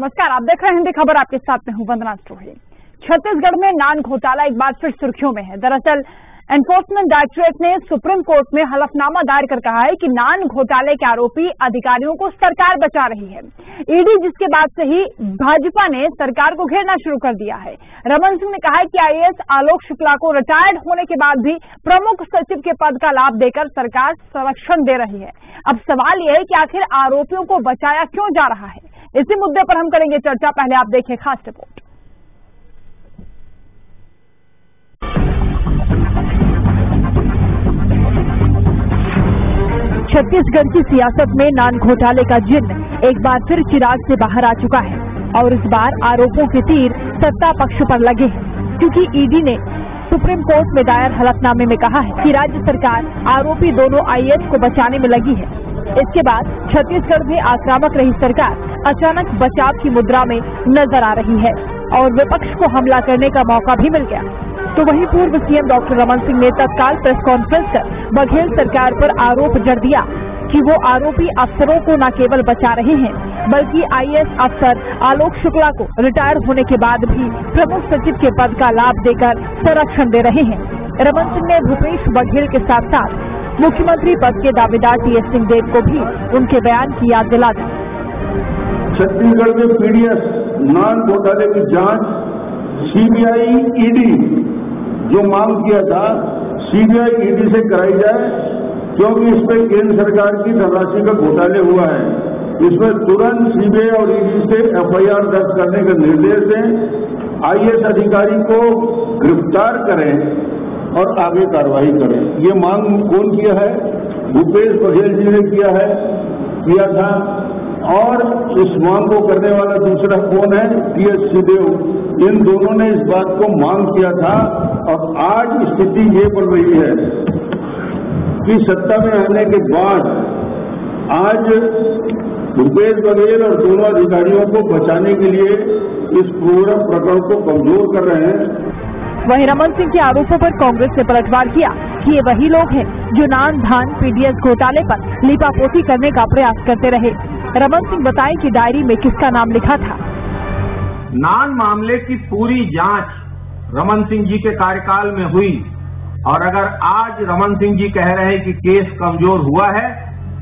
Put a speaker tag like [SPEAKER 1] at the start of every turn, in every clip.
[SPEAKER 1] नमस्कार, आप देख रहे हैं हिंदी खबर। आपके साथ में हूं वंदना स्टोरी। छत्तीसगढ़ में नान घोटाला एक बार फिर सुर्खियों में है। दरअसल एनफोर्समेंट डायरेक्टोरेट ने सुप्रीम कोर्ट में हलफनामा दायर कर कहा है कि नान घोटाले के आरोपी अधिकारियों को सरकार बचा रही है। ईडी जिसके बाद से ही भाजपा ने सरकार को घेरना शुरू कर दिया है। रमन सिंह ने कहा है कि आईएएस आलोक शुक्ला को रिटायर्ड होने के बाद भी प्रमुख सचिव के पद का लाभ देकर सरकार संरक्षण दे रही है। अब सवाल यह है कि आखिर आरोपियों को बचाया क्यों जा रहा है। इसी मुद्दे पर हम करेंगे चर्चा। पहले आप देखिए खास रिपोर्ट। छत्तीसगढ़ की सियासत में नान घोटाले का जिन्न एक बार फिर चिराग से बाहर आ चुका है और इस बार आरोपों के तीर सत्ता पक्ष पर लगे हैं, क्योंकि ईडी ने सुप्रीम कोर्ट में दायर हलफनामे में कहा है कि राज्य सरकार आरोपी दोनों आईएएस को बचाने में लगी है। इसके बाद छत्तीसगढ़ में आक्रामक रही सरकार अचानक बचाव की मुद्रा में नजर आ रही है और विपक्ष को हमला करने का मौका भी मिल गया। तो वहीं पूर्व सीएम डॉक्टर रमन सिंह ने तत्काल प्रेस कॉन्फ्रेंस कर बघेल सरकार पर आरोप जड़ दिया कि वो आरोपी अफसरों को न केवल बचा रहे हैं बल्कि आईएएस अफसर आलोक शुक्ला को रिटायर होने के बाद भी प्रमुख सचिव के पद का लाभ देकर संरक्षण दे रहे हैं। रमन सिंह ने भूपेश बघेल के साथ साथ मुख्यमंत्री पद के दावेदार टीएस सिंहदेव को भी उनके बयान की याद दिला दी।
[SPEAKER 2] छत्तीसगढ़ में पीडीएस नान घोटाले की जांच सीबीआई ईडी जो मांग किया था सीबीआई ईडी से कराई जाए, क्योंकि इसमें केंद्र सरकार की धनराशि का घोटाले हुआ है। इसमें तुरंत सीबीआई और ईडी से एफआईआर दर्ज करने का निर्देश दें, आईएएस अधिकारी को गिरफ्तार करें और आगे कार्रवाई करें। ये मांग कौन किया है? भूपेश बघेल जी ने किया था और इस मांग को करने वाला दूसरा कौन है? टीएस सिंहदेव। इन दोनों ने इस बात को मांग किया था और आज स्थिति ये बन रही है कि सत्ता में आने के बाद आज भूपेश बघेल और दोनों अधिकारियों को बचाने के लिए इस पूरे प्रकरण को कमजोर कर रहे हैं।
[SPEAKER 1] वहीं रमन सिंह के आरोपों पर कांग्रेस ने पलटवार किया कि ये वही लोग हैं जो नान धान पीडीएस घोटाले पर लीपापोती करने का प्रयास करते रहे। रमन सिंह बताएं कि डायरी में किसका नाम लिखा था।
[SPEAKER 3] नान मामले की पूरी जांच रमन सिंह जी के कार्यकाल में हुई और अगर आज रमन सिंह जी कह रहे हैं कि केस कमजोर हुआ है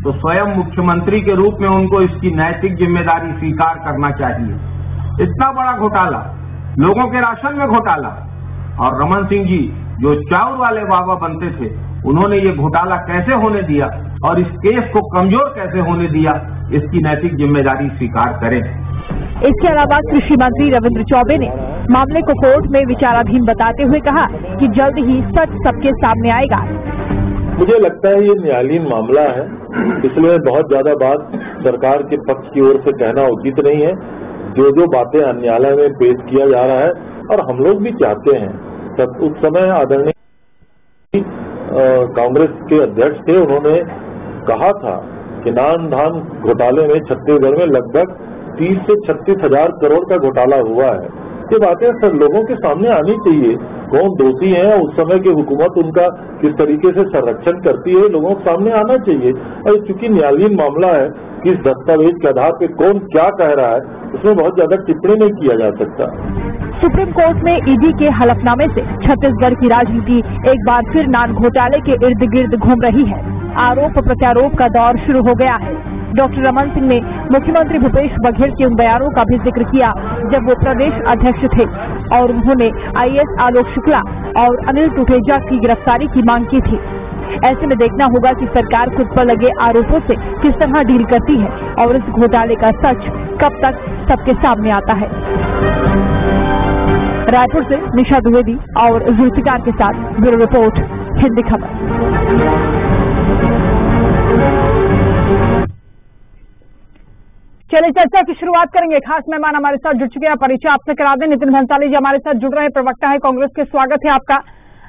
[SPEAKER 3] तो स्वयं मुख्यमंत्री के रूप में उनको इसकी नैतिक जिम्मेदारी स्वीकार करना चाहिए। इतना बड़ा घोटाला, लोगों के राशन में घोटाला, और रमन सिंह जी जो चाउर वाले बाबा बनते थे उन्होंने ये घोटाला कैसे होने दिया और इस केस को कमजोर कैसे होने दिया, इसकी नैतिक जिम्मेदारी स्वीकार करें।
[SPEAKER 1] इसके अलावा कृषि मंत्री रविंद्र चौबे ने मामले को कोर्ट में विचाराधीन बताते हुए कहा कि जल्द ही सच सबके सामने आएगा।
[SPEAKER 4] मुझे लगता है ये न्यायालयीन मामला है, इसलिए बहुत ज्यादा बात सरकार के पक्ष की ओर से कहना उचित नहीं है। जो बातें न्यायालय में पेश किया जा रहा है और हम लोग भी चाहते हैं, तब उस समय आदरणीय कांग्रेस के अध्यक्ष थे, उन्होंने कहा था कि नान धान घोटाले में छत्तीसगढ़ में लगभग 30 से 36 हजार करोड़ का घोटाला हुआ है। ये बातें सब लोगों के सामने आनी चाहिए। कौन दोषी है, उस समय की हुकूमत उनका किस तरीके से संरक्षण करती है, लोगों के सामने आना चाहिए। और चूंकि न्यायालयीन मामला है, किस दस्तावेज के आधार पर कौन क्या कह रहा है, उसमें बहुत ज्यादा टिप्पणी नहीं किया जा सकता।
[SPEAKER 1] सुप्रीम कोर्ट में ईडी के हलफनामे से छत्तीसगढ़ की राजनीति एक बार फिर नान घोटाले के इर्द गिर्द घूम रही है। आरोप प्रत्यारोप का दौर शुरू हो गया है। डॉक्टर रमन सिंह ने मुख्यमंत्री भूपेश बघेल के उन बयानों का भी जिक्र किया जब वो प्रदेश अध्यक्ष थे और उन्होंने आईएएस आलोक शुक्ला और अनिल टुटेजा की गिरफ्तारी की मांग की थी। ऐसे में देखना होगा कि सरकार खुद पर लगे आरोपों से किस तरह डील करती है और इस घोटाले का सच कब तक सबके सामने आता है। रायपुर से निशा द्विवेदी और जुल्फिकार के साथ ब्यूरो रिपोर्ट, हिंदी खबर। चलिए चर्चा की शुरुआत करेंगे। खास मेहमान हमारे साथ जुड़ चुके हैं, परिचय आपसे करा दें। नितिन भंसाली जी हमारे साथ जुड़ रहे हैं, प्रवक्ता है कांग्रेस के, स्वागत है आपका।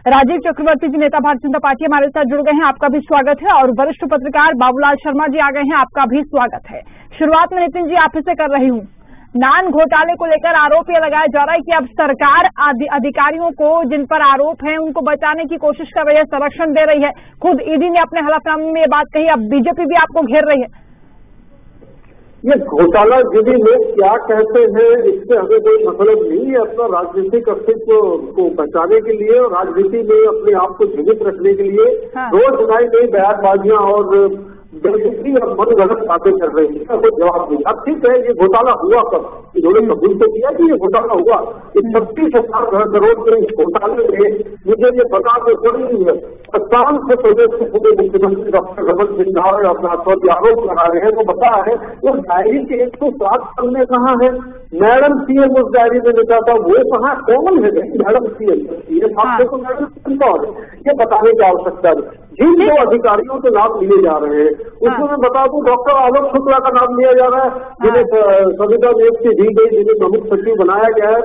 [SPEAKER 1] राजीव चक्रवर्ती जी नेता भारतीय जनता पार्टी हमारे साथ जुड़ गए हैं, आपका भी स्वागत है। और वरिष्ठ पत्रकार बाबूलाल शर्मा जी आ गए हैं, आपका भी स्वागत है। शुरुआत में नितिन जी आप से कर रही हूँ। नान घोटाले को लेकर आरोप यह लगाया जा रहा है कि अब सरकार अधिकारियों को जिन पर आरोप है उनको बचाने की कोशिश कर रही है, संरक्षण दे रही है। खुद ईडी ने अपने हलफनामे में ये बात कही, अब बीजेपी भी आपको घेर रही है।
[SPEAKER 5] ये घोटाला गिरी लोग क्या कहते हैं इससे हमें कोई मतलब नहीं है। अपना राजनीतिक अस्तित्व को बचाने के लिए और राजनीति में अपने आप को जीवित रखने के लिए रोज नई नई बयानबाजियां और बेइज्जती और मन गलत बातें कर रहे हैं, इसका कोई जवाब नहीं। अब ठीक है, ये घोटाला हुआ कब? इन्होंने कबूल तो किया कि ये घोटाला हुआ। इस 36,000 करोड़ के इस घोटाले में मुझे ये बता तो जरूरी है, 50 से प्रदेश के पूरे मुख्यमंत्री डॉक्टर रमन सिंह अपना स्वर आरोप लगा रहे हैं। वो बता है वो डायरी के 107 पन्ने कहाँ है? मैडम सीएम उस डायरी में लिखा था, वो कहाँ? कौन है मैडम सीएम? आपको तो मैडम सीएम कौन है ये बताने की आवश्यकता है। जिन दो अधिकारियों के नाम लिए जा रहे हैं उसमें मैं बता दूं, डॉक्टर आलोक शुक्ला का नाम लिया जा रहा है, जिन्हें संविदा नियुक्ति दी गई, जिन्हें प्रमुख सचिव बनाया गया है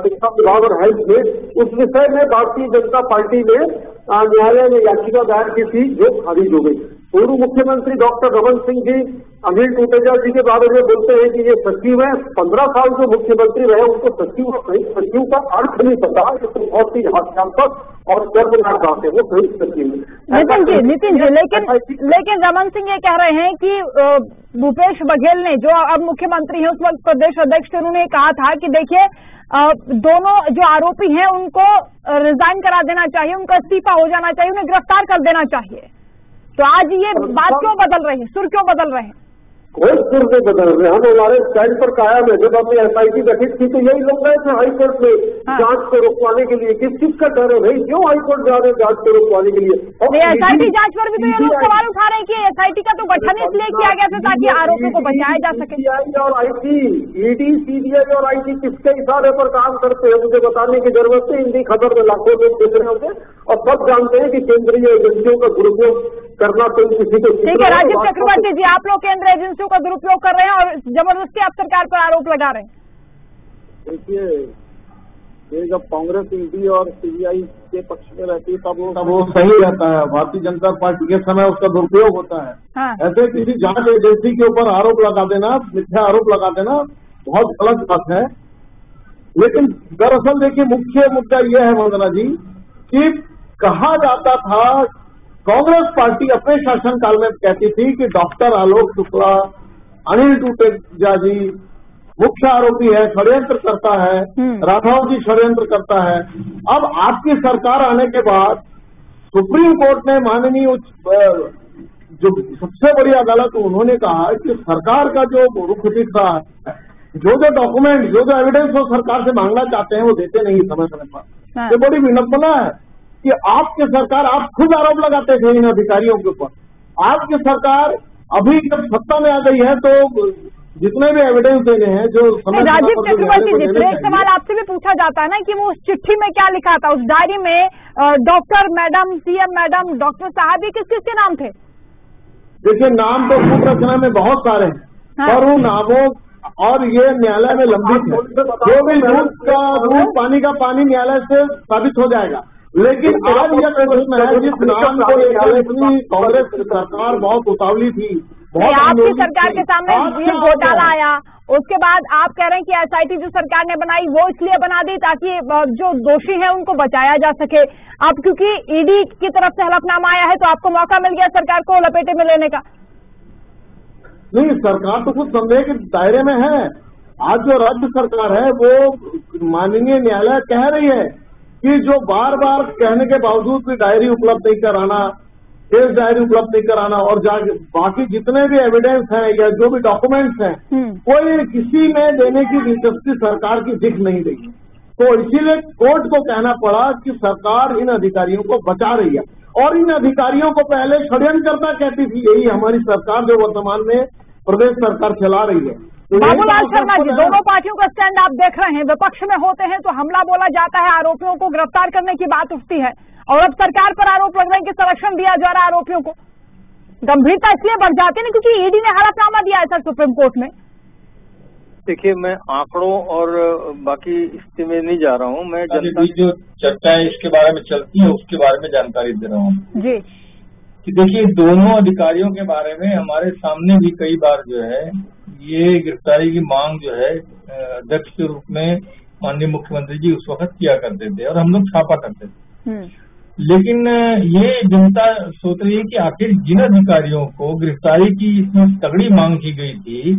[SPEAKER 5] शिक्षा विभाग और हेल्थ में। उस विषय में भारतीय जनता पार्टी ने न्यायालय में याचिका दायर की थी जो खारिज हो गई। पूर्व मुख्यमंत्री डॉक्टर रमन सिंह जी अनिल टूटेजा जी के बारे में बोलते हैं कि ये सचिव है, 15 साल जो मुख्यमंत्री रहे उनको सचिव और सही सचिव का अर्थ नहीं पता, ये तो बहुत ही हास्यास्पद और गर्वनाक बात है। वो सही सचिव है
[SPEAKER 1] नितिन जी, लेकिन रमन सिंह ये कह रहे हैं कि भूपेश बघेल ने, जो अब मुख्यमंत्री हैं, उस वक्त प्रदेश अध्यक्ष थे, उन्होंने कहा था कि देखिए दोनों जो आरोपी हैं उनको रिजाइन करा देना चाहिए, उनका इस्तीफा हो जाना चाहिए, उन्हें गिरफ्तार कर देना चाहिए। तो आज ये बात क्यों बदल रही है? सुर क्यों बदल रहे हैं?
[SPEAKER 5] कोई सुर नहीं बदल रहे। हम हमारे स्टैंड पर कायम है। जब हमने एसआईटी गठित की तो यही लोग गए थे हाईकोर्ट में जांच को रोकवाने के लिए। किस चीज का डर है भाई? क्यों हाईकोर्ट जा रहे हैं जांच को रोकवाने के लिए?
[SPEAKER 1] एसआईटी जांच पर भी तो ये लोग सवाल उठा रहे हैं कि एसआईटी का तो गठन इसलिए किया गया था ताकि आरोपियों को बचाया जा सके।
[SPEAKER 5] सीबीआई और आईटी, ईडी, सीबीआई और आईटी किसके इशारे पर काम करते हैं मुझे बताने की जरूरत है। हिंदी खबर में लाखों लोग देख रहे होंगे और सब जानते हैं कि केंद्रीय एजेंसियों का दुरुपयोग करना तो किसी को।
[SPEAKER 1] ठीक है राजीव चक्रवर्ती जी, आप लोग केंद्रीय एजेंसियों का दुरुपयोग कर रहे हैं और जबरदस्ती आप सरकार पर आरोप लगा रहे हैं।
[SPEAKER 5] देखिए, ये जब कांग्रेस ईडी और सीबीआई के पक्ष में रहती है तब वो सही रहता है। भारतीय जनता पार्टी के समय उसका दुरुपयोग होता है। ऐसे किसी जांच एजेंसी के ऊपर आरोप लगा देना, मिथ्या आरोप लगा देना बहुत गलत बात है। लेकिन दरअसल देखिए, मुख्य मुद्दा यह है वंदना जी कि कहा जाता था, कांग्रेस पार्टी अपने शासनकाल में कहती थी कि डॉक्टर आलोक शुक्ला, अनिल टूटेजा जी मुख्य आरोपी है, षड्यंत्र करता है, राठौर जी षड्यंत्र करता है। अब आपकी सरकार आने के बाद सुप्रीम कोर्ट ने माननीय जो सबसे बड़ी अदालत, उन्होंने कहा कि सरकार का जो रुख दिख रहा है, जो डॉक्यूमेंट, जो एविडेंस वो सरकार से मांगना चाहते हैं वो देते नहीं समय समय पर। ये बड़ी विडंबना है कि आपकी सरकार, आप खुद आरोप लगाते थे इन अधिकारियों के ऊपर। आपकी सरकार अभी जब सत्ता में आ गई है तो जितने भी एविडेंस देने हैं जो
[SPEAKER 1] राजीव चक्रवर्ती जी, एक सवाल आपसे भी पूछा जाता है ना कि वो उस चिट्ठी में क्या लिखा था, उस डायरी में doctor madam, CM madam, doctor साहब, ये किस किसके नाम थे?
[SPEAKER 5] देखिए, नाम तो संरचना में बहुत सारे हैं और उन नामों और ये न्यायालय में लंबित है। जो भी दूध पानी का पानी न्यायालय से साबित हो जाएगा। लेकिन आज यह प्रश्न है जिस नाम को लेकर कांग्रेस सरकार बहुत उतावली थी,
[SPEAKER 1] आपकी सरकार के सामने ये घोटाला आया, उसके बाद आप कह रहे हैं कि एसआईटी जो सरकार ने बनाई वो इसलिए बना दी ताकि जो दोषी हैं उनको बचाया जा सके। अब क्योंकि ईडी की तरफ से हलफनामा आया है तो आपको मौका मिल गया सरकार को लपेटे में लेने का।
[SPEAKER 5] नहीं, सरकार तो कुछ संदेह के दायरे में है। आज जो राज्य सरकार है वो माननीय न्यायालय कह रही है कि जो बार बार कहने के बावजूद भी डायरी उपलब्ध नहीं कराना, केस डायरी उपलब्ध नहीं कराना और बाकी जितने भी एविडेंस हैं या जो भी डॉक्यूमेंट्स हैं, कोई किसी में देने की दिलचस्पी सरकार की दिख नहीं रही। तो इसीलिए कोर्ट को कहना पड़ा कि सरकार इन अधिकारियों को बचा रही है और इन अधिकारियों को पहले षड्यंत्रकर्ता कहती थी। यही हमारी सरकार जो वर्तमान में प्रदेश सरकार चला रही है।
[SPEAKER 1] बाबूलाल शर्मा जी, दोनों पार्टियों का स्टैंड आप देख रहे हैं, विपक्ष में होते हैं तो हमला बोला जाता है, आरोपियों को गिरफ्तार करने की बात उठती है और अब सरकार पर आरोप लग रहे हैं कि संरक्षण दिया जा रहा है आरोपियों को। गंभीरता इसलिए बढ़ जाती है क्योंकि ईडी ने हलफनामा दिया है सर सुप्रीम कोर्ट में।
[SPEAKER 6] देखिए, मैं आंकड़ों और बाकी स्थिति में नहीं जा रहा हूँ, मैं जनता
[SPEAKER 7] की जो चर्चाएं इसके बारे में चलती है उसके बारे में जानकारी दे रहा हूँ
[SPEAKER 1] जी।
[SPEAKER 7] कि देखिए, दोनों अधिकारियों के बारे में हमारे सामने भी कई बार जो है ये गिरफ्तारी की मांग जो है अध्यक्ष के रूप में माननीय मुख्यमंत्री जी उस वक्त किया करते थे और हम लोग छापा करते थे। लेकिन ये जनता सोच रही है कि आखिर जिन अधिकारियों को गिरफ्तारी की इतनी तगड़ी मांग की गई थी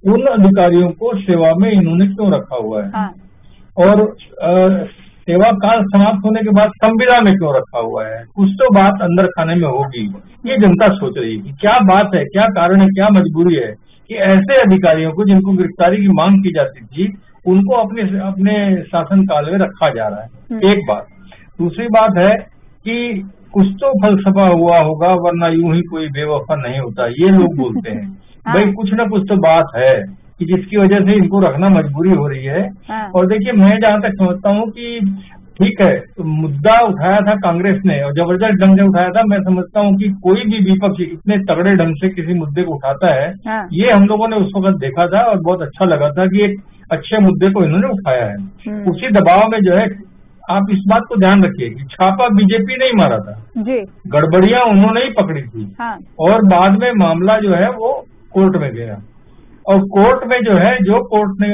[SPEAKER 7] उन अधिकारियों को सेवा में इन्होंने क्यों रखा हुआ है?
[SPEAKER 1] हाँ।
[SPEAKER 7] और सेवा काल समाप्त होने के बाद संविदा में क्यों रखा हुआ है? कुछ तो बात अंदर खाने में होगी, ये जनता सोच रही है कि क्या बात है, क्या कारण है, क्या मजबूरी है कि ऐसे अधिकारियों को जिनको गिरफ्तारी की मांग की जाती थी उनको अपने शासन काल में रखा जा रहा है। एक बात। दूसरी बात है कि कुछ तो फलसफा हुआ होगा, वरना यूं ही कोई बेवफा नहीं होता, ये लोग बोलते हैं। भाई कुछ ना कुछ तो बात है कि जिसकी वजह से इनको रखना मजबूरी हो रही है। और देखिए, मैं जहां तक समझता हूँ कि ठीक है, तो मुद्दा उठाया था कांग्रेस ने और जबरदस्त ढंग से उठाया था। मैं समझता हूँ कि कोई भी विपक्ष इतने तगड़े ढंग से किसी मुद्दे को उठाता है, ये हम लोगों ने उस वक्त देखा था और बहुत अच्छा लगा था कि एक अच्छे मुद्दे को इन्होंने उठाया है। उसी दबाव में जो है, आप इस बात को ध्यान रखिए कि छापा बीजेपी नहीं मारा था जी, गड़बड़ियां उन्होंने ही पकड़ी थी। और बाद में मामला जो है वो कोर्ट में गया और कोर्ट में जो है, जो कोर्ट ने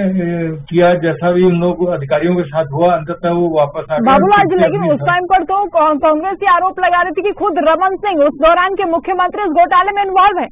[SPEAKER 7] किया, जैसा भी उन लोग अधिकारियों के साथ हुआ, अंततः वो वापस आ गए।
[SPEAKER 1] बाबूलाल जी, लेकिन उस टाइम पर तो कांग्रेस ये आरोप लगा रही थी कि खुद रमन सिंह उस दौरान के मुख्यमंत्री इस घोटाले में इन्वॉल्व है।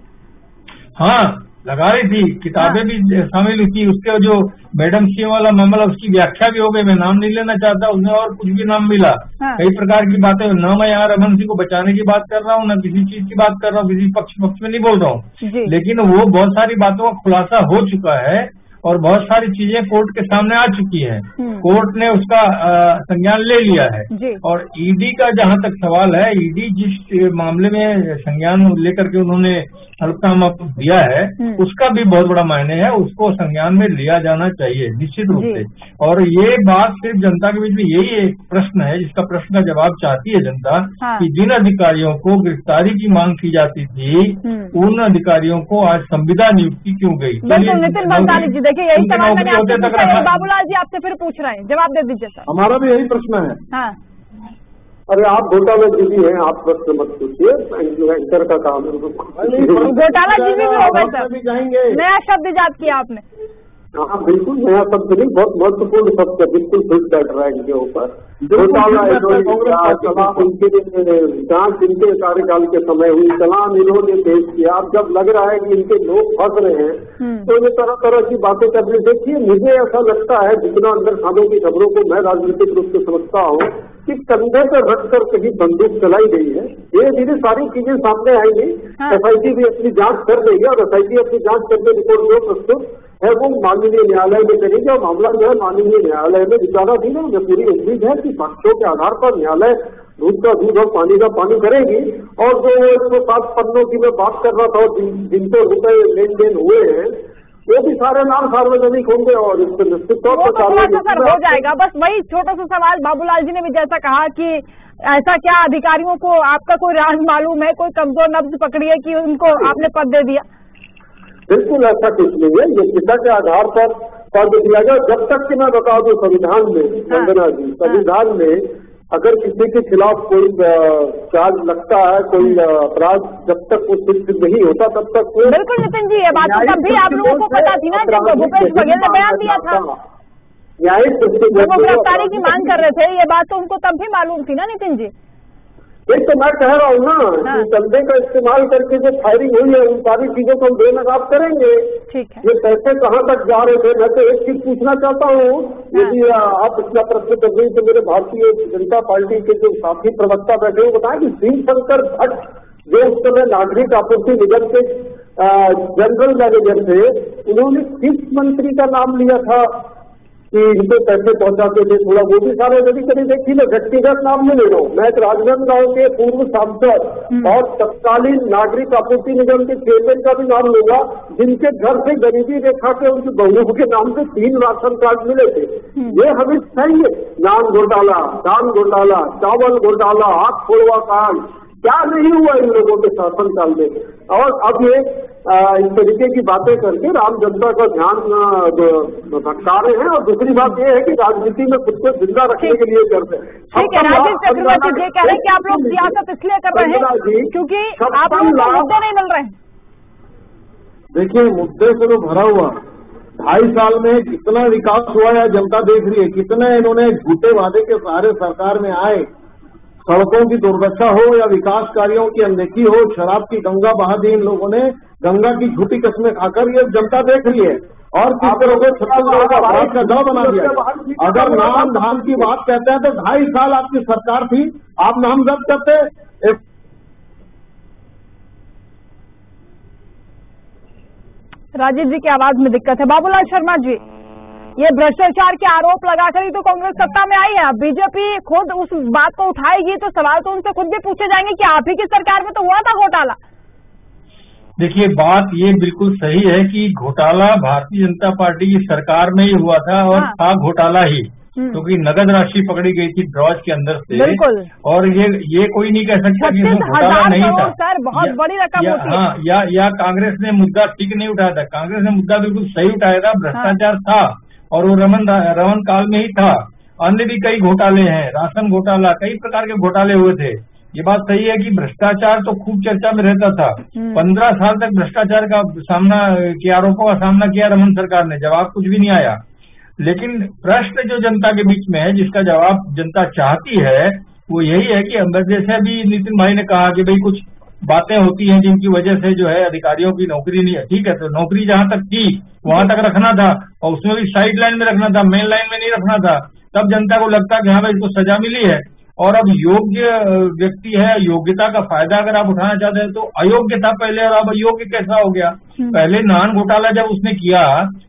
[SPEAKER 7] हाँ, लगा रही थी, किताबें भी शामिल हुई थी। उसके जो मैडम सी वाला मामला, उसकी व्याख्या भी हो गई। मैं नाम नहीं लेना चाहता, उसमें और कुछ भी नाम मिला। कई प्रकार की बातें, न मैं यहाँ रमन सिंह को बचाने की बात कर रहा हूँ, न किसी चीज की बात कर रहा हूँ, किसी पक्ष में नहीं बोल रहा हूँ, लेकिन वो बहुत सारी बातों का खुलासा हो चुका है और बहुत सारी चीजें कोर्ट के सामने आ चुकी हैं। कोर्ट ने उसका संज्ञान ले लिया है। और ईडी का जहां तक सवाल है, ईडी जिस मामले में संज्ञान लेकर के उन्होंने हल्फनामा दिया है, उसका भी बहुत बड़ा मायने है। उसको संज्ञान में लिया जाना चाहिए निश्चित रूप से। और ये बात सिर्फ जनता के बीच में यही एक प्रश्न है जिसका प्रश्न का जवाब चाहती है जनता, कि जिन अधिकारियों को गिरफ्तारी की मांग की जाती थी, उन अधिकारियों को आज संविदा नियुक्ति क्यों गई?
[SPEAKER 1] नितिन भंसाली जी, देखिए यही सवाल मैंने आपसे पूछा है, बाबूलाल जी आपसे फिर पूछ रहे हैं, जवाब दे दीजिए सर।
[SPEAKER 5] हमारा भी यही प्रश्न है।
[SPEAKER 1] हाँ।
[SPEAKER 5] अरे आप घोटाला जीवी हैं, आप प्रश्न मत पूछिए, एंकर का काम है।
[SPEAKER 1] घोटाला जीवी भी हो गए सर, नया शब्द इजाद किया आपने।
[SPEAKER 5] हाँ बिल्कुल, नया शब्द नहीं, बहुत महत्वपूर्ण शब्द है, बिल्कुल फिट बैठ रहा है इनके ऊपर। घोटाला जांच इनके कार्यकाल के समय हुई, चलान इन्होंने पेश किया। अब जब लग रहा है कि इनके लोग फंस रहे हैं तो ये तरह तरह की बातें करने। देखिए, मुझे ऐसा लगता है, जितना अंदर खानों की खबरों को मैं राजनीतिक रूप से समझता हूँ, कि कंधे पर रखकर कहीं बंदूक चलाई गई है। धीरे धीरे सारी चीजें सामने आएंगी। एसआईटी भी अपनी जांच कर रही है और एसआईटी अपनी जांच करके रिपोर्ट जो प्रस्तुत है वो माननीय न्यायालय में करेगी और मामला जो है माननीय न्यायालय में विचाराधीन है। मुझे पूरी उम्मीद है कि साक्ष्यों के आधार पर न्यायालय दूध का दूध और पानी का पानी करेगी। और जो 107 पन्नों की मैं बात कर रहा था, जिनको रुपए लेन देन हुए हैं, वो भी सारे नाम सार्वजनिक होंगे और इस पर निश्चित तौर पर
[SPEAKER 1] हो जाएगा। बस वही छोटा सा सवाल, बाबूलाल जी ने भी जैसा कहा कि ऐसा क्या अधिकारियों को आपका कोई राज मालूम है, कोई कमजोर नब्ज पकड़ी है कि उनको आपने पद दे दिया?
[SPEAKER 5] बिल्कुल ऐसा कुछ नहीं है। ये किसी के आधार पर पद दिया गया। जब तक कि मैं बता दूं, संविधान में, वंदना जी, संविधान में अगर किसी के खिलाफ कोई चार्ज लगता है, कोई अपराध, जब तक वो सिद्ध नहीं होता तब तक कोई।
[SPEAKER 1] बिल्कुल नितिन जी, ये बात तब भी आप लोगों को पता थी ना, जब भूपेश बघेल ने बयान दिया था,
[SPEAKER 5] न्यायिक
[SPEAKER 1] जब वो गिरफ्तारी की मांग कर रहे थे, ये बात तो उनको तब भी मालूम थी ना नितिन जी?
[SPEAKER 5] एक तो मैं कह रहा हूँ ना कि कंधे का इस्तेमाल करके जो फायरिंग हुई है, उन सारी चीजों को हम बेनकाब करेंगे।
[SPEAKER 1] ठीक है।
[SPEAKER 5] ये पैसे कहाँ तक जा रहे थे? मैं तो एक चीज पूछना चाहता हूँ, यदि आप इसका प्रश्न कर रही तो मेरे भारतीय जनता पार्टी के जो साथी प्रवक्ता बैठे हुए बताएं कि शिवशंकर भट्ट जो उस समय नागरिक आपूर्ति निगम के जनरल मैनेजर थे, उन्होंने किस मंत्री का नाम लिया था कि इनको पैसे पहुंचाते थे? थोड़ा वो भी सार्वजनिक करें। देखिए, मैं व्यक्तिगत नाम नहीं ले रहा हूँ, मैं राजनांदगांव के पूर्व सांसद और तत्कालीन नागरिक आपूर्ति निगम के चेयरमैन का भी नाम लूंगा, जिनके घर से गरीबी रेखा के उनकी बहुओं के नाम से 3 राशन कार्ड मिले थे। ये हमें चाहिए। नान घोटाला, दान घोटाला, चावल घोटाला, आग फोड़वा कांड, क्या नहीं हुआ इन लोगों के शासनकाल में? और अब ये इस तरीके की बातें करके राम जनता का ध्यान भटका रहे हैं। और दूसरी बात यह है कि राजनीति में खुद को जिंदा रखने के लिए करते हैं।
[SPEAKER 1] ठीक है, राजीव चक्रवर्ती जी कह रहे हैं कि आप लोग सियासत इसलिए कर रहे हैं क्योंकि आप लोगों को मुद्दे नहीं मिल रहे हैं।
[SPEAKER 4] देखिए, मुद्दे से तो भरा हुआ 2.5 साल में कितना विकास हुआ है जनता देख रही है। कितने इन्होंने झूठे वादे के सहारे सरकार में आए, सड़कों की दुर्दशा हो या विकास कार्यों की अनदेखी हो, शराब की गंगा बहा दी इन लोगों ने,
[SPEAKER 5] गंगा की झूठी कस्में खाकर ये जनता देख रही है और किस तरह को 36 लोगों का अपराध का दाव बना दिया। अगर नाम धाम की बात कहते हैं तो 2.5 साल आपकी सरकार थी, आप नामजद करते।
[SPEAKER 1] राजीव जी की आवाज में दिक्कत है। बाबूलाल शर्मा जी, ये भ्रष्टाचार के आरोप लगाकर ही तो कांग्रेस सत्ता में आई है। बीजेपी खुद उस बात को उठाएगी तो सवाल तो उनसे खुद भी पूछे जाएंगे कि आप ही की सरकार में तो हुआ था घोटाला।
[SPEAKER 7] देखिए, बात ये बिल्कुल सही है कि घोटाला भारतीय जनता पार्टी की सरकार में ही हुआ था और था घोटाला ही, क्योंकि नगद राशि पकड़ी गई थी ड्रॉज के अंदर से।
[SPEAKER 1] बिल्कुल।
[SPEAKER 7] और ये कोई नहीं कह सकता कि इसमें घोटाला नहीं था।
[SPEAKER 1] सर, बहुत बड़ी रकम होती है।
[SPEAKER 7] हाँ, या कांग्रेस ने मुद्दा ठीक नहीं उठाया था। कांग्रेस ने मुद्दा बिल्कुल सही उठाया था। भ्रष्टाचार था और वो रमन काल में ही था। अन्य भी कई घोटाले हैं, राशन घोटाला, कई प्रकार के घोटाले हुए थे। ये बात सही है कि भ्रष्टाचार तो खूब चर्चा में रहता था। 15 साल तक भ्रष्टाचार का सामना के आरोपों का सामना किया रमन सरकार ने, जवाब कुछ भी नहीं आया। लेकिन प्रश्न जो जनता के बीच में है, जिसका जवाब जनता चाहती है, वो यही है कि जैसे अभी नितिन भाई ने कहा कि भाई कुछ बातें होती हैं जिनकी वजह से जो है अधिकारियों की नौकरी नहीं है। ठीक है, तो नौकरी जहां तक थी वहां तक रखना था और उसमें भी साइड लाइन में रखना था, मेन लाइन में नहीं रखना था। तब जनता को लगता कि हाँ भाई इसको सजा मिली है और अब योग्य व्यक्ति है, योग्यता का फायदा अगर आप उठाना चाहते हैं तो अयोग्य था पहले और अब अयोग्य कैसा हो गया। पहले नान घोटाला जब उसने किया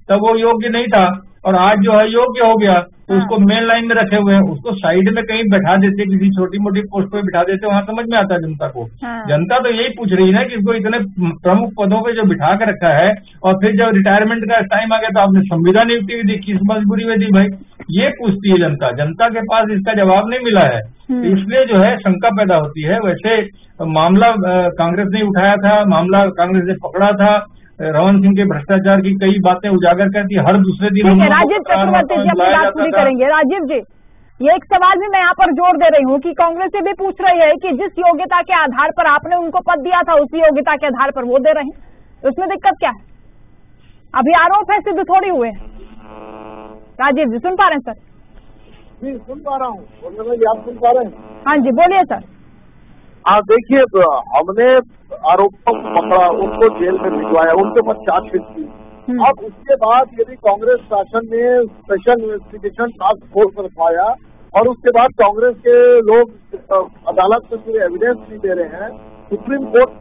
[SPEAKER 7] तब वो योग्य नहीं था और आज जो है योग्य हो गया, तो उसको मेन लाइन में रखे हुए हैं। उसको साइड में कहीं बैठा देते, किसी छोटी मोटी पोस्ट पे बिठा देते, वहां समझ में आता है जनता को। जनता तो यही पूछ रही है ना कि इसको इतने प्रमुख पदों पे जो बिठा के रखा है और फिर जब रिटायरमेंट का टाइम आ गया तो आपने संविदा नियुक्ति भी दी, किस मजबूरी में दी भाई, ये पूछती है जनता। जनता के पास इसका जवाब नहीं मिला है, इसलिए जो है शंका पैदा होती है। वैसे मामला कांग्रेस ने उठाया था, मामला कांग्रेस ने पकड़ा था। रमन सिंह के भ्रष्टाचार की कई बातें उजागर करती, हर दूसरे दिन।
[SPEAKER 1] राजीव चक्रवर्ती जी अपनी बात पूरी करेंगे। राजीव जी, ये एक सवाल भी मैं यहाँ पर जोड़ दे रही हूँ कि कांग्रेस से भी पूछ रही है कि जिस योग्यता के आधार पर आपने उनको पद दिया था उसी योग्यता के आधार पर वो दे रहे हैं, तो उसमें दिक्कत क्या है? अभी आरोप है, सिद्ध थोड़ी हुए। राजीव जी सुन पा रहे हैं सर?
[SPEAKER 5] जी सुन पा रहा हूँ, आप सुन पा रहे हैं?
[SPEAKER 1] हाँ जी बोलिए सर।
[SPEAKER 5] हाँ देखिए, हमने आरोपों को पकड़ा, उनको जेल में भिजवाया, उनके ऊपर चार्जशीट की। अब उसके बाद यदि कांग्रेस शासन ने स्पेशल इन्वेस्टिगेशन टास्क फोर्स रखवाया और उसके बाद कांग्रेस के लोग अदालत में पूरे एविडेंस नहीं दे रहे हैं, सुप्रीम कोर्ट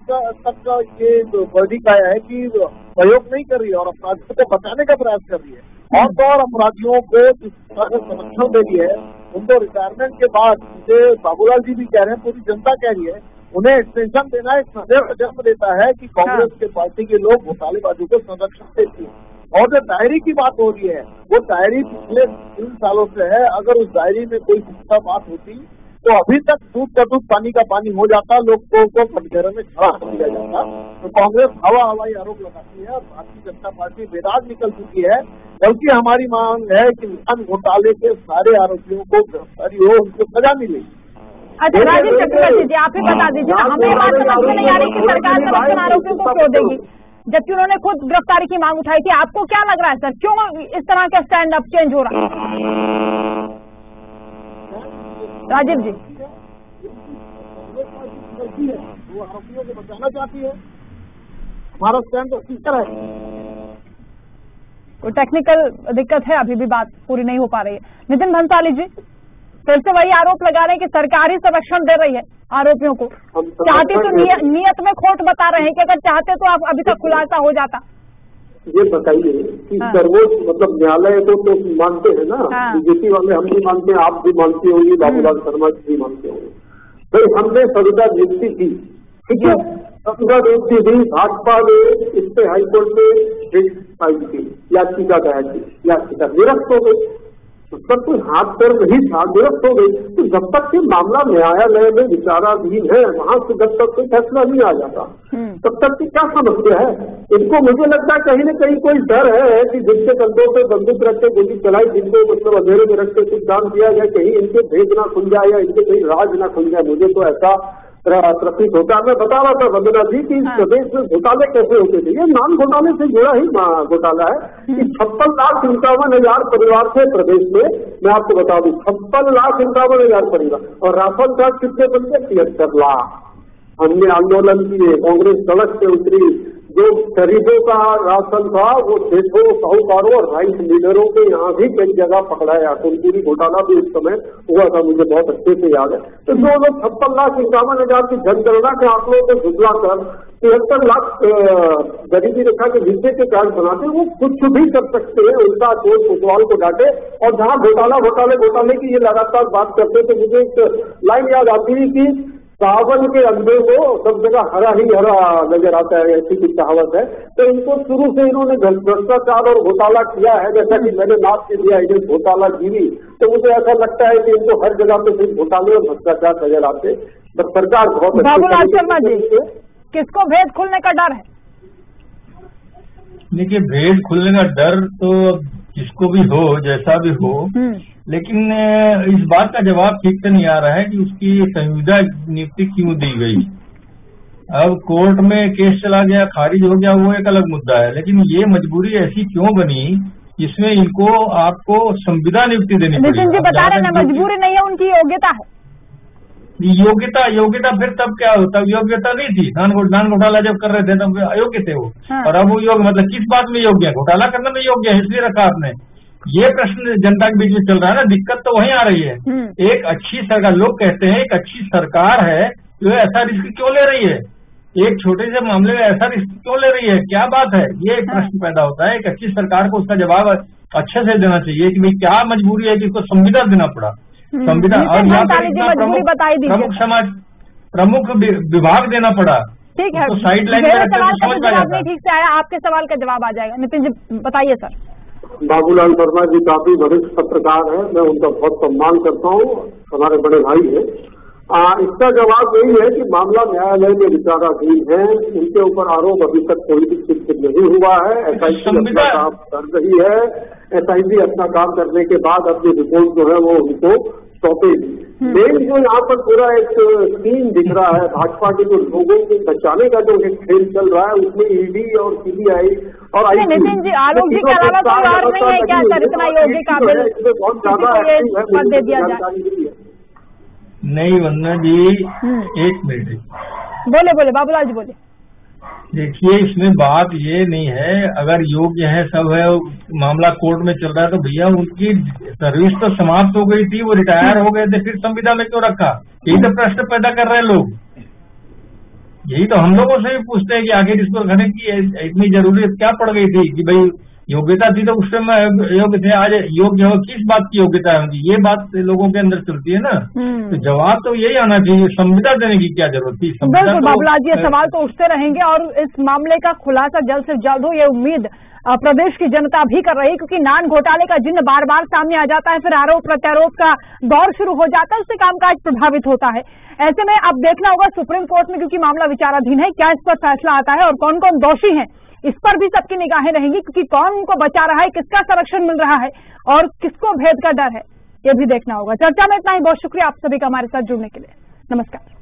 [SPEAKER 5] तक का ये वर्डिक्ट आया है कि सहयोग नहीं कर रही है और अपराधियों को बचाने का प्रयास कर रही है और तो और अपराधियों को जिस तरह से संरक्षण दे रही है, उनको रिटायरमेंट के बाद, जिसे बाबूलाल जी भी कह रहे हैं, पूरी जनता कह रही है, उन्हें एक्सटेंशन देना एक संदेह का जन्म देता है कि कांग्रेस के पार्टी के लोग घोटालेबाजों को संरक्षण देती है। और जो डायरी की बात हो रही है, वो डायरी पिछले 3 सालों से है। अगर उस डायरी में कोई पुख्ता बात होती तो अभी तक दूध का दूध पानी का पानी हो जाता, लोगों को कटघरे में खड़ा कर दिया जाता। तो कांग्रेस हवाई आरोप लगाती है और भारतीय जनता पार्टी बेदाग निकल चुकी है। बल्कि हमारी मांग है कि नान घोटाले के सारे आरोपियों को गिरफ्तारी हो, उनको सजा मिले।
[SPEAKER 1] अच्छा राजीव चक्रवर्ती जी, आप ही बता दीजिए ना, हमें बात समझ में नहीं आ रही कि सरकार संरक्षण आरोपियों को क्यों देगी, जबकि उन्होंने खुद गिरफ्तारी की मांग उठाई थी। आपको क्या लग रहा है सर, क्यों इस तरह का स्टैंड अप चेंज हो रहा है? राजीव जी,
[SPEAKER 5] वो आरोपियों को बचाना चाहती है, हमारा स्टैंड तो ठीक है।
[SPEAKER 1] कोई टेक्निकल दिक्कत है, अभी भी बात पूरी नहीं हो पा रही है। नितिन भंसाली जी फिर से वही आरोप लगा रहे हैं कि सरकार ही संरक्षण दे रही है आरोपियों को। चाहते तो नियत में खोट बता रहे हैं कि अगर चाहते तो आप अभी तक खुलासा हो जाता।
[SPEAKER 5] ये बताइए कि सर्वोच्च मतलब न्यायालय को तो मानते हैं ना, बीजेपी वाले हम भी मानते हैं, आप भी मानते होंगे, बाबूलाल शर्मा जी भी मानते होंगे। फिर हमने संविदा नियुक्ति की, ठीक है, संविदा नियुक्ति दी, भाजपा ने इस पे हाईकोर्ट में रिट फाइल की, याचिका दायर की, याचिका निरस्त हो गई, उस पर कोई हाथ पैर नहीं था, निरस्त हो गई। तो जब तक कि मामला न्यायालय में विचाराधीन है, वहां से जब तक कोई फैसला नहीं आ जाता तब तक की क्या समस्या है? इनको मुझे लगता है कहीं न कहीं कोई डर है कि जिनके कंधों पे बंदूक रख के गोली चलाई, जिनको मतलब अंधेरे में रख के कुछ काम किया जाए, कहीं इनके भेद ना खुल जाए या इनके कहीं राज ना खुल जाए। मुझे तो ऐसा प्रतीत होता है। मैं बता रहा था वंदना जी की प्रदेश में घोटाले कैसे होते थे, ये नान घोटाले से जुड़ा ही घोटाला है कि 56,51,000 परिवार थे प्रदेश में। मैं आपको बता दूं 56,51,000 परिवार, और राशन कार्ड कितने बन गए? 73 लाख। हमने आंदोलन किए, कांग्रेस सड़क से उतरी, जो गरीबों का राशन था वो सेठों, साहूकारों और राइस मिलरों के यहाँ भी कई जगह पकड़ाया। सोनपुरी घोटाला भी उस समय हुआ था, मुझे बहुत अच्छे से याद है। तो जो लोग 56,51,000 की जनगणना के आंकड़ों को झुटला कर 73 लाख गरीबी रेखा के नीचे के कार्ड बनाते, वो कुछ भी कर सकते हैं, उल्टा चोर कोतवाल को डांटे। और जहाँ घोटाले की ये लगातार बात करते तो मुझे एक लाइन याद आती है कि सावन के अंधे को सब जगह हरा ही हरा नजर आता है, ऐसी की कहावत है। तो इनको शुरू से इन्होंने भ्रष्टाचार और घोटाला किया है, जैसा कि मैंने नाम से दिया इन्हें घोटाला गिरी। तो मुझे ऐसा लगता है कि इनको हर जगह पे सिर्फ घोटाले और भ्रष्टाचार नजर आते। बट सरकार बहुत
[SPEAKER 1] बाबूलाल शर्मा जी, किसको भेद खुलने का डर है?
[SPEAKER 7] देखिए, भेद खुलने का डर तो जिसको भी हो, जैसा भी हो, लेकिन इस बात का जवाब ठीक से नहीं आ रहा है कि उसकी संविदा नियुक्ति क्यों दी गई। अब कोर्ट में केस चला गया, खारिज हो गया, वो एक अलग मुद्दा है, लेकिन ये मजबूरी ऐसी क्यों बनी जिसमें इनको आपको संविदा नियुक्ति देनी पड़ी?
[SPEAKER 1] नितिन जी बता रहे हैं मजबूरी नहीं है, उनकी योग्यता है।
[SPEAKER 7] योग्यता फिर तब क्या होता? योग्यता नहीं थी। नान घोटाला जब कर रहे थे तब अयोग्य थे वो। हाँ। और अब वो योग्य, मतलब किस बात में योग्य है? घोटाला करने में योग्य है, इसलिए रखा आपने। ये प्रश्न जनता के बीच में चल रहा है ना, दिक्कत तो वहीं आ रही है। एक अच्छी सरकार, लोग कहते हैं एक अच्छी सरकार है जो ऐसा रिस्क क्यों ले रही है, एक छोटे से मामले में ऐसा रिस्क क्यों ले रही है, क्या बात है? ये एक प्रश्न पैदा होता है। एक अच्छी सरकार को उसका जवाब अच्छे से देना चाहिए कि भाई क्या मजबूरी है कि इसको संविदा देना पड़ा। संविदा और प्रमुख समाज प्रमुख विभाग देना पड़ा।
[SPEAKER 1] ठीक है,
[SPEAKER 7] तो साइड लाइन में समझ में
[SPEAKER 1] नहीं ठीक से आया, आपके सवाल का जवाब आ जाएगा। नितिन जी बताइए सर।
[SPEAKER 5] बाबूलाल शर्मा जी काफी वरिष्ठ पत्रकार हैं, मैं उनका बहुत सम्मान करता हूँ, हमारे बड़े भाई हैं। इसका जवाब यही है कि मामला न्यायालय में विचाराधीन है, उनके ऊपर आरोप अभी तक कोई भी सिद्ध नहीं हुआ है। एसआईटी अपना काम कर रही है, एसआईटी अपना काम करने के बाद अपनी रिपोर्ट जो है वो उनको सौंपेगी। मेन जो यहाँ पर पूरा एक सीन दिख रहा है, भाजपा के जो लोगों को बचाने का जो एक खेल चल रहा है, उसमें ईडी और सीबीआई और
[SPEAKER 1] नितिन जी आलोक जी के अलावा कोई और नहीं है क्या सर इतना योग्य काबिल?
[SPEAKER 5] बहुत ज्यादा
[SPEAKER 1] दे दिया जाए।
[SPEAKER 7] नहीं वंदना जी, एक मिनट
[SPEAKER 1] बोले बाबूलाल जी बोले।
[SPEAKER 7] देखिए, इसमें बात ये नहीं है, अगर योग्य है सब है, मामला कोर्ट में चल रहा है तो भैया उनकी सर्विस तो समाप्त हो गई थी, वो रिटायर हो गए थे, फिर संविदा में क्यों रखा? यही तो प्रश्न पैदा कर रहे हैं लोग। यही तो हम लोगों से भी पूछते हैं कि आखिर इसको रखने की इतनी जरूरत क्या पड़ गई थी कि भाई योग्यता थी तो उस समय योग्य थे, आज योग्य हो, किस बात की योग्यता है उनकी? ये बात लोगों के अंदर चलती है ना। तो जवाब तो यही आना चाहिए, संविदा देने की क्या जरूरत थी?
[SPEAKER 1] बिल्कुल बाबूलाल जी, सवाल तो उठते रहेंगे और इस मामले का खुलासा जल्द से जल्द हो, ये उम्मीद प्रदेश की जनता भी कर रही है, क्योंकि नान घोटाले का जिन्न बार बार सामने आ जाता है, फिर आरोप प्रत्यारोप का दौर शुरू हो जाता है, उससे कामकाज प्रभावित होता है। ऐसे में अब देखना होगा सुप्रीम कोर्ट में, क्योंकि मामला विचाराधीन है, क्या इस पर फैसला आता है और कौन कौन दोषी हैं, इस पर भी सबकी निगाहें रहेंगी, क्योंकि कौन उनको बचा रहा है, किसका संरक्षण मिल रहा है और किसको भेद का डर है, ये भी देखना होगा। चर्चा में इतना ही, बहुत शुक्रिया आप सभी का हमारे साथ जुड़ने के लिए। नमस्कार।